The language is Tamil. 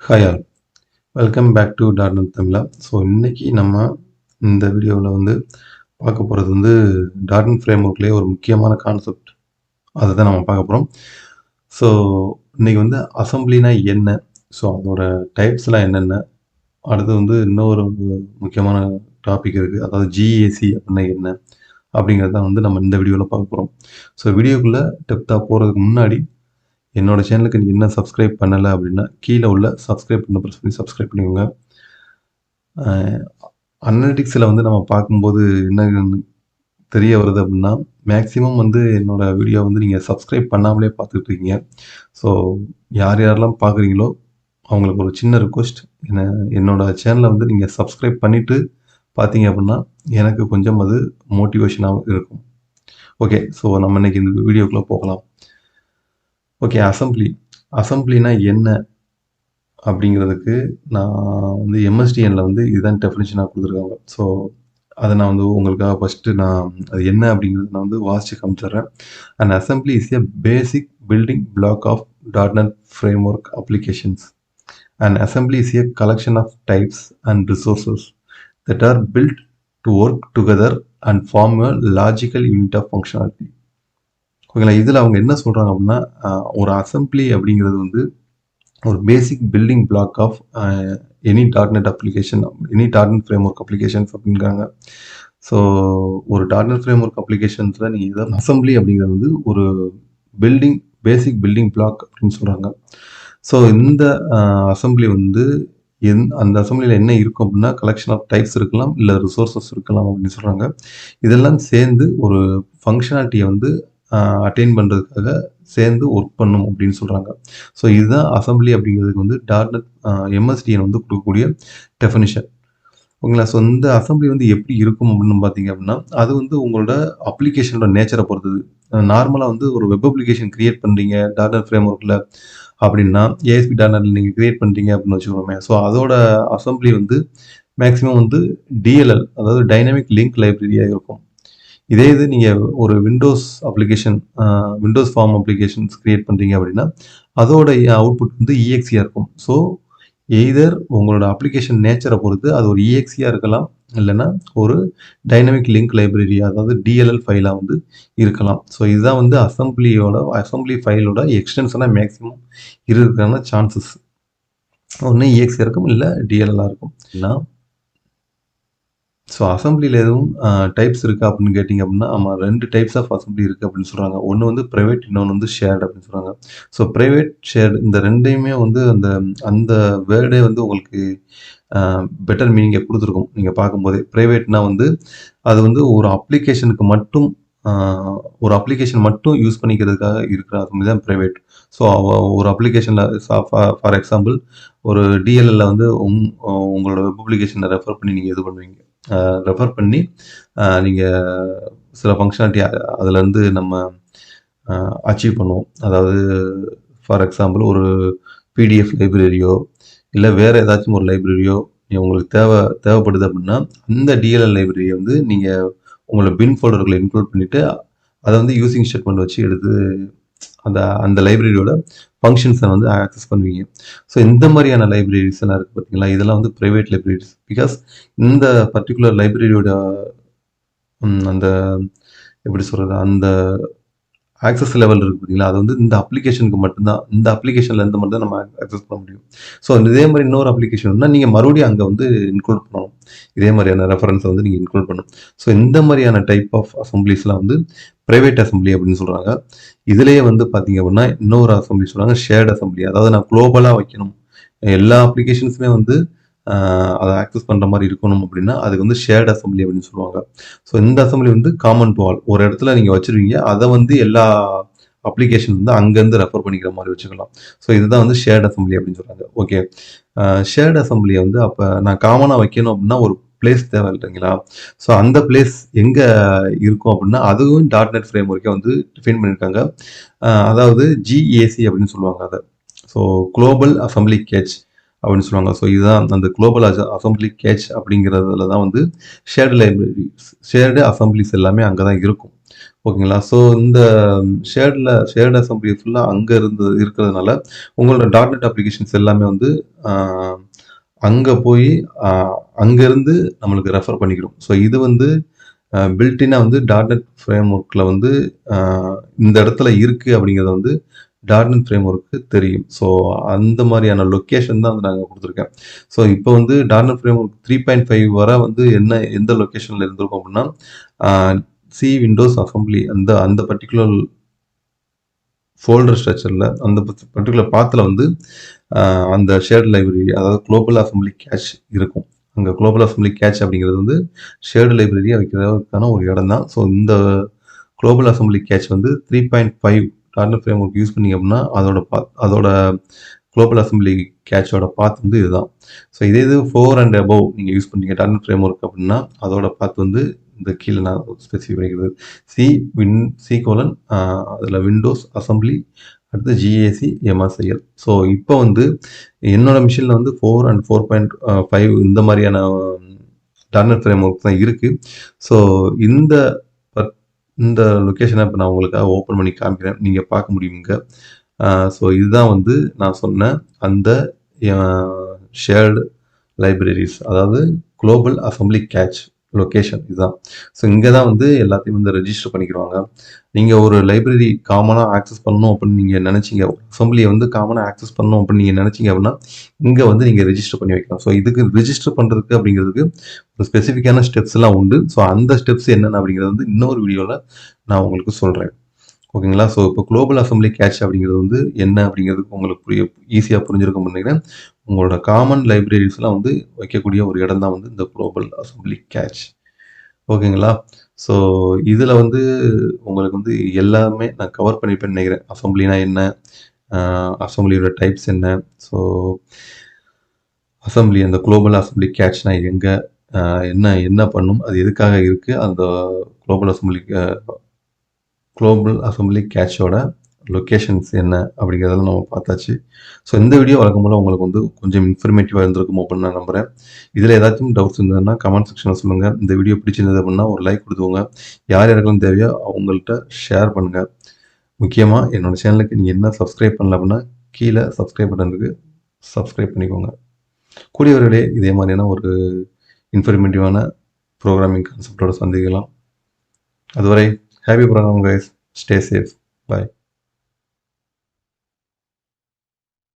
Hi all, welcome back to DotNet Tamizha. So இன்றைக்கி நம்ம இந்த வீடியோவில் பார்க்க போகிறது டாட்நெட் ஃப்ரேம்ஒர்க்லேயே ஒரு முக்கியமான கான்செப்ட். அதை தான் நம்ம பார்க்க போகிறோம். ஸோ இன்றைக்கி அசம்பிளினா என்ன, ஸோ அதோட டைப்ஸ்லாம் என்னென்ன, அடுத்து இன்னொரு முக்கியமான டாபிக் இருக்குது, அதாவது ஜிஏசி அப்படின்னா என்ன அப்படிங்கிறத நம்ம இந்த வீடியோவில் பார்க்க போகிறோம். ஸோ வீடியோக்குள்ளே டெப்த்தாக போகிறதுக்கு முன்னாடி என்னோட சேனலுக்கு நீங்கள் என்ன சப்ஸ்கிரைப் பண்ணலை அப்படின்னா கீழே உள்ள சப்ஸ்கிரைப் பண்ண ப்ரெஸ் பண்ணி சப்ஸ்கிரைப் பண்ணிக்கோங்க. அனலிட்டிக்ஸில் நம்ம பார்க்கும்போது என்ன தெரிய வருது அப்படின்னா, மேக்ஸிமம் என்னோட வீடியோ நீங்கள் சப்ஸ்கிரைப் பண்ணாமலே பார்த்துட்டு இருக்கீங்க. ஸோ யாரெல்லாம் பார்க்குறீங்களோ அவங்களுக்கு ஒரு சின்ன ரிக்வெஸ்ட், என்னோட சேனலை நீங்கள் சப்ஸ்கிரைப் பண்ணிவிட்டு பார்த்தீங்க அப்படின்னா எனக்கு கொஞ்சம் அது மோட்டிவேஷனாகவும் இருக்கும். ஓகே, ஸோ நம்ம இன்றைக்கி இந்த வீடியோக்குள்ளே போகலாம். ஓகே, அசம்பிளினா என்ன அப்படிங்கிறதுக்கு நான் எம்எஸ்டிஎனில் இதுதான் டெஃபினிஷனாக கொடுத்துருக்காங்க. ஸோ அதை நான் உங்களுக்காக ஃபஸ்ட்டு நான் அது என்ன அப்படிங்கிறது நான் வாசித்து காமிச்சிடுறேன். And assembly is a basic building block of dot net framework applications. And assembly is a collection of types and resources that are built to work together and form a logical unit of functionality. ஓகேங்களா, இதில் அவங்க என்ன சொல்கிறாங்க அப்படின்னா, ஒரு அசம்பிளி அப்படிங்கிறது ஒரு basic building block of any dot net application, any dot net framework applications அப்படிங்கிறாங்க. ஸோ ஒரு டாட்நெட் ஃப்ரேம்ஒர்க் அப்ளிகேஷன்ஸில் நீங்கள் இதை அசம்பிளி அப்படிங்கிறது ஒரு பேசிக் பில்டிங் பிளாக் அப்படின்னு சொல்கிறாங்க. ஸோ இந்த அசம்பிளி அந்த அசம்பிளியில் என்ன இருக்கும் அப்படின்னா, கலெக்ஷன் ஆஃப் டைப்ஸ் இருக்கலாம், இல்லை ரிசோர்ஸஸ் இருக்கலாம் அப்படின்னு சொல்கிறாங்க. இதெல்லாம் சேர்ந்து ஒரு ஃபங்க்ஷனாலிட்டியை அட்டைன் பண்ணுறதுக்காக சேர்ந்து ஒர்க் பண்ணும் அப்படின்னு சொல்கிறாங்க. ஸோ இதுதான் அசம்பிளி அப்படிங்கிறதுக்கு டாட்நெட் எம்எஸ்டிஎன் கொடுக்கக்கூடிய டெஃபினிஷன். ஓகேங்களா. ஸோ இந்த அசம்பிளி எப்படி இருக்கும் அப்படின்னு பார்த்தீங்க அப்படின்னா, அது உங்களோட அப்ளிகேஷனோட நேச்சரை பொறுத்தது. நார்மலாக ஒரு வெப் அப்ளிகேஷன் கிரியேட் பண்ணுறீங்க டாட்நெட் ஃப்ரேம்ஒர்க்கில் அப்படின்னா, ஏஎஸ்பி டாட்நெட்டில் நீங்கள் கிரியேட் பண்ணுறீங்க அப்படின்னு வச்சுக்கோமே. ஸோ அதோட அசம்பிளி மேக்ஸிமம் டிஎல்எல், அதாவது டைனமிக் லிங்க் லைப்ரரியாக இருக்கும். இதே இது நீங்கள் ஒரு விண்டோஸ் ஃபார்ம் அப்ளிகேஷன்ஸ் கிரியேட் பண்ணுறீங்க அப்படின்னா அதோட அவுட்புட் இஎக்ஸியாக இருக்கும். ஸோ எய்தர் உங்களோட அப்ளிகேஷன் நேச்சரை பொறுத்து அது ஒரு இஎக்ஸியாக இருக்கலாம், இல்லைன்னா ஒரு டைனமிக் லிங்க் லைப்ரரி, அதாவது டிஎல்எல் ஃபைலாக இருக்கலாம். ஸோ இதுதான் அசம்பிளி ஃபைலோட எக்ஸ்டென்ஷனாக மேக்ஸிமம் இருக்கிறதுக்கான சான்சஸ். ஒன்று இஎக்ஸியாக இருக்கும், இல்லை டிஎல்எல்லாக இருக்கும். ஸோ அசம்பிளியில் எதுவும் டைப்ஸ் இருக்கா அப்படின்னு கேட்டிங்க அப்படின்னா, ஆமாம், 2 டைப்ஸ் ஆஃப் அசம்பிளி இருக்குது அப்படின்னு சொல்கிறாங்க. ஒன்று ப்ரைவேட், இன்னொன்று ஷேர்டு அப்படின்னு சொல்கிறாங்க. ஸோ ப்ரைவேட், ஷேர்டு இந்த ரெண்டையுமே அந்த அந்த வேர்டே உங்களுக்கு பெட்டர் மீனிங்கை கொடுத்துருக்கும். நீங்கள் பார்க்கும்போதே ப்ரைவேட்னா அது ஒரு அப்ளிகேஷனுக்கு மட்டும் ஒரு அப்ளிகேஷன் மட்டும் யூஸ் பண்ணிக்கிறதுக்காக இருக்கிற அசம்பிளி தான் ப்ரைவேட். ஸோ ஒரு அப்ளிகேஷனில் ஃபார் எக்ஸாம்பிள் ஒரு டிஎல்எல்ல உங்களோட வெப் அப்ளிகேஷனை ரெஃபர் பண்ணி நீங்கள் இது பண்ணுவீங்க. ரெஃபர் பண்ணி நீங்கள் சில ஃபங்க்ஷனாலிட்டி அதிலேருந்து நம்ம அச்சீவ் பண்ணுவோம். அதாவது ஃபார் எக்ஸாம்பிள் ஒரு பிடிஎஃப் லைப்ரரியோ இல்லை வேறு ஏதாச்சும் ஒரு லைப்ரரியோ உங்களுக்கு தேவைப்படுது அப்படின்னா, அந்த டிஎல்எல் லைப்ரரியை நீங்கள் உங்களோட பின் ஃபோல்டர்களை இன்க்ளூட் பண்ணிவிட்டு அதை யூசிங் ஸ்டேட்மெண்ட் வச்சு எடுத்து அந்த லைப்ரரியோட ஃபங்க்ஷன்ஸை ஆக்சஸ் பண்ணுவீங்க. ஸோ இந்த மாதிரியான லைப்ரரிஸ் எல்லாம் இருக்குது பார்த்தீங்களா, இதெல்லாம் ப்ரைவேட் லைப்ரரிஸ். பிகாஸ் இந்த பர்டிகுலர் லைப்ரரியோட அந்த எப்படி சொல்கிறது, அந்த ஆக்சஸ் லெவல் இருக்குது பார்த்தீங்களா, அது இந்த அப்ளிகேஷனுக்கு மட்டும்தான், இந்த அப்ளிகேஷன்லேருந்து மட்டும் தான் நம்ம ஆக்சஸ் பண்ண முடியும். ஸோ இதே மாதிரி இன்னொரு அப்ளிகேஷன்னா நீங்கள் மறுபடியும் அங்கே இன்க்ளூட் பண்ணணும். இதே மாதிரியான ரெஃபரன்ஸை நீங்கள் இன்க்ளூட் பண்ணணும். ஸோ இந்த மாதிரியான டைப் ஆஃப் அசம்பிளிஸ்லாம் ப்ரைவேட் அசம்பிளி அப்படின்னு சொல்கிறாங்க. இதுலேயே பார்த்தீங்க அப்படின்னா இன்னொரு அசம்பிளி சொல்கிறாங்க ஷேர்டு அசம்பிளி. அதாவது நான் குளோபலாக வைக்கணும், எல்லா அப்ளிகேஷன்ஸுமே அதை ஆக்சஸ் பண்ணுற மாதிரி இருக்கணும் அப்படின்னா அதுக்கு ஷேர்டு அசம்பிளி அப்படின்னு சொல்லுவாங்க. ஸோ இந்த அசம்பிளி காமன் டு ஆல், ஒரு இடத்துல நீங்கள் வச்சுருவீங்க, அதை எல்லா அப்ளிகேஷன் அங்கேருந்து ரெஃபர் பண்ணிக்கிற மாதிரி வச்சுக்கலாம். ஸோ இதுதான் ஷேர்டு அசம்பிளி அப்படின்னு சொல்கிறாங்க. ஓகே, ஷேர்டு அசம்பிளியை அப்போ நான் காமனாக வைக்கணும் அப்படின்னா ஒரு பிளேஸ் தேவை இல்லைங்களா. ஸோ அந்த பிளேஸ் எங்கே இருக்கும் அப்படின்னா அதுவும் டாட்நெட் ஃப்ரேம்ஒர்க்கே டிஃபைன் பண்ணியிருக்காங்க. அதாவது ஜிஏசி அப்படின்னு சொல்லுவாங்க அதை. ஸோ குளோபல் அசம்பிளி கேட்ச் அப்படின்னு சொல்லுவாங்க. ஸோ இதுதான் அந்த குளோபல் அசம்பிளி கேட்ச் அப்படிங்கிறதுல தான் ஷேர்டு லைப்ரரி, ஷேர்டு அசம்பிளிஸ் எல்லாமே அங்கே தான் இருக்கும். ஓகேங்களா? ஸோ இந்த ஷேர்ட் அசெம்பிளி ஃபுல்லா அங்க இருக்கிறதுனால, உங்களோட டாட்நெட் அப்ளிகேஷன்ஸ் எல்லாமே வந்து அ அங்க போயி அ அங்கருந்து நம்மளுக்கு ரெஃபர் பண்ணிக்கிறோம். ஸோ இது வந்து பில்ட் இன்னா வந்து டாட்நெட் ஃப்ரேம் ஒர்க்ல வந்து அ இந்த இடத்துல இருக்கு அப்படிங்கிறத வந்து டாட்நெட் ஃப்ரேம் ஒர்க்கு தெரியும். ஸோ அந்த மாரியான லொக்கேஷன் தான் வந்து நாங்க குடுத்துருக்கேன். ஸோ இப்போ வந்து டாட்நெட் ஃப்ரேம் ஒர்க் 3.5 வர வந்து எந்த லொக்கேஷன்ல இருந்திருக்கும் அப்படின்னா, அ சி விண்டோஸ் அசெம்பிளி அந்த அந்த பர்ட்டிகுலர் ஃபோல்டர் ஸ்ட்ரக்சர்ல அந்த பர்ட்டிகுலர் பாத்துல வந்து அந்த ஷேர்ட் லைப்ரரி அதாவது குளோபல் அசெம்பிளி கேட்ச் இருக்கும். அங்க குளோபல் அசெம்பிளி கேட்ச் அப்படிங்கிறது வந்து ஷேர்டு லைப்ரரியா வைக்கிறதுக்கான ஒரு இடம் தான். ஸோ இந்த குளோபல் அசெம்பிளி கேட்ச் வந்து 3.5 டாட்நெட் ஃப்ரேம் ஒர்க் யூஸ் பண்ணீங்க அப்படின்னா அதோட குளோபல் அசெம்பிளி கேட்சோட பாத் வந்து இதுதான். ஸோ இதே இது 4 அண்ட் அபவ் நீங்கள் யூஸ் பண்ணீங்க டாட்நெட் ஃப்ரேம் ஒர்க் அப்படின்னா அதோட பாத் வந்து இந்த கீழே நான் ஸ்பெசிஃபை பண்ணிக்கிறது சி கோலன் அதில் விண்டோஸ் அசெம்பிளி அடுத்து ஜிஏசி எம்எஸ்ஐஎல். ஸோ இப்போ வந்து என்னோட மிஷினில் வந்து 4 அண்ட் 4.5 இந்த மாதிரியான டாட்நெட் ஃப்ரேம் ஒர்க் தான் இருக்குது. ஸோ இந்த இந்த லொக்கேஷனை இப்போ நான் உங்களுக்காக ஓப்பன் பண்ணி காமிக்கிறேன். நீங்கள் பார்க்க முடியுங்க. ஸோ இதுதான் வந்து நான் சொன்ன அந்த ஷேர்டு லைப்ரரிஸ் அதாவது குளோபல் அசெம்பிளி கேட்ச் லொக்கேஷன் இதுதான். ஸோ இங்கே தான் வந்து எல்லாத்தையும் வந்து ரெஜிஸ்டர் பண்ணிக்கிறாங்க. நீங்கள் ஒரு லைப்ரரி காமனாக ஆக்சஸ் பண்ணணும் அப்படின்னு நீங்கள் நினச்சிங்க, அசெம்பிளியை வந்து காமனாக ஆக்சஸ் பண்ணணும் அப்படின்னு நீங்கள் நினச்சிங்க அப்படின்னா இங்கே வந்து நீங்கள் ரெஜிஸ்டர் பண்ணி வைக்கலாம். ஸோ இதுக்கு ரெஜிஸ்டர் பண்ணுறதுக்கு அப்படிங்கிறதுக்கு ஒரு ஸ்பெசிஃபிக்கான ஸ்டெப்ஸ் எல்லாம் உண்டு. ஸோ அந்த ஸ்டெப்ஸ் என்னென்ன அப்படிங்கிறது வந்து இன்னொரு வீடியோவில் நான் உங்களுக்கு சொல்கிறேன். ஓகேங்களா? ஸோ இப்போ குளோபல் அசெம்பிளி கேட்ச் அப்படிங்கிறது வந்து என்ன அப்படிங்கிறதுக்கு உங்களுக்கு ஈஸியாக புரிஞ்சிருக்கும் நினைக்கிறேன். உங்களோட காமன் லைப்ரரிஸ்லாம் வந்து வைக்கக்கூடிய ஒரு இடம் தான் வந்து இந்த குளோபல் அசெம்பிளி கேட்ச். ஓகேங்களா? ஸோ இதில் வந்து உங்களுக்கு வந்து எல்லாமே நான் கவர் பண்ணியிருப்பேன்னு நினைக்கிறேன். அசெம்பிளினா என்ன, அசெம்பிளியோட டைப்ஸ் என்ன, ஸோ அசெம்பிளி அந்த குளோபல் அசெம்பிளி கேட்ச்னா எங்கே, என்ன என்ன பண்ணும், அது எதுக்காக இருக்குது, அந்த குளோபல் அசெம்பிளி கேட்சோட லொக்கேஷன்ஸ் என்ன அப்படிங்கிறதெல்லாம் நம்ம பார்த்தாச்சு. ஸோ இந்த வீடியோ வழக்கம் போல் உங்களுக்கு வந்து கொஞ்சம் இன்ஃபர்மேட்டிவாக இருந்திருக்கும் அப்படின்னு நான் நம்புகிறேன். இதில் ஏதாச்சும் டவுட்ஸ் இருந்ததுன்னா கமெண்ட் செக்ஷனில் சொல்லுங்கள். இந்த வீடியோ பிடிச்சிருந்தது அப்படின்னா ஒரு லைக் கொடுத்துக்கோங்க. யார் யாருக்கெல்லாம் தேவையோ அவங்கள்ட்ட ஷேர் பண்ணுங்கள். முக்கியமாக என்னோடய சேனலுக்கு நீங்கள் என்ன சப்ஸ்கிரைப் பண்ணல அப்படின்னா கீழே சப்ஸ்கிரைப் பட்டன் இருக்குது, சப்ஸ்கிரைப் பண்ணிக்கோங்க. கூடியவர்களே இதே மாதிரியான ஒரு இன்ஃபர்மேட்டிவான ப்ரோக்ராமிங் கான்செப்டோட சந்திக்கலாம். அதுவரை happy program guys. Stay safe. Bye.